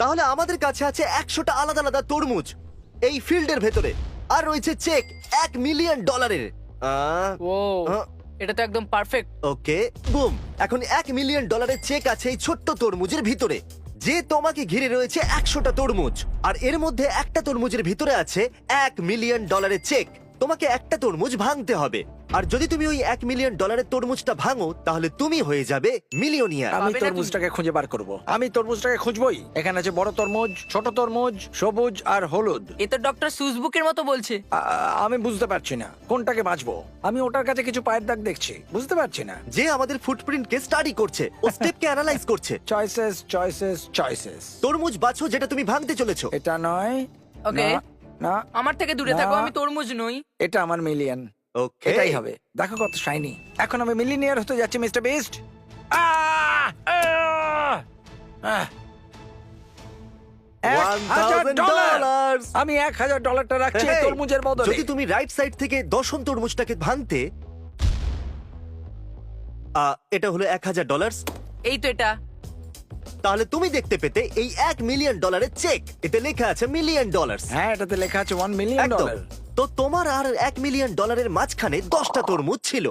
তাহলে আমাদের কাছে আছে 100টা আলাদা আলাদা তরমুজ এই ফিল্ডের ভেতরে, আর রয়েছে চেক $1 মিলিয়ন। ও আহ। এটা তো একদম পারফেক্ট। ওকে, বুম। এখন $1 মিলিয়ন চেক আছে এই ছোট্ট তরমুজের ভিতরে, যে তোমাকে ঘিরে রয়েছে 100টা তরমুজ, আর এর মধ্যে একটা তরমুজের ভিতরে আছে $1 মিলিয়ন চেক। তোমাকে একটা তরমুজ ভাঙতে হবে, আর যদি তুমি ওই $1 মিলিয়ন তরমুজটা ভাঙো তাহলে তুমি হয়ে যাবে মিলিয়নিয়ার। আমি পাবে না তুমি। তরমুজটাকে খুঁজে বার করব। আমি তরমুজটাকে খুঁজবই। এখানে আছে বড় তরমুজ, ছোট তরমুজ, সবুজ আর হলুদ। এ তো ডক্টর সুজবুকের মতো বলছে। আমি বুঝতে পারছি না কোনটাকে বাঁচবো। আমি ওটার কাছে কিছু পায়ের দাগ দেখছি, বুঝতে পারছি না। যে আমাদের ফুটপ্রিন্টকে স্টাডি করছে, ও স্টেপকে অ্যানালাইজ করছে। Choices choices choices. তরমুজ বাছো যেটা তুমি ভাঙতে চলেছো। এটা নয়। ওকে। না, না, আমার থেকে দূরে থাকো, না। আমি তরমুজ নই। এটা আমার মিলিয়ন। ওকে, এটাই হবে। দেখো কত শাইনি। এখন আমি মিলিয়নিয়ার হতে যাচ্ছি মিস্টার বিস্ট। $1000। আমি $1000 রাখছি এই Hey, তরমুজের বদলে। যদি তুমি রাইট সাইড থেকে দশম তরমুজটাকে ভাঙতে, এটা হলো $1000, এই তো এটা। তাহলে তুমি দেখতে পেতে এই $1 মিলিয়ন চেক। এতে লেখা আছে $1 মিলিয়ন। হ্যাঁ, এটাতে লেখা আছে $1 মিলিয়ন। একদম। তো তোমার আর $1 মিলিয়ন মাঝখানে 10টা তরমুজ ছিল।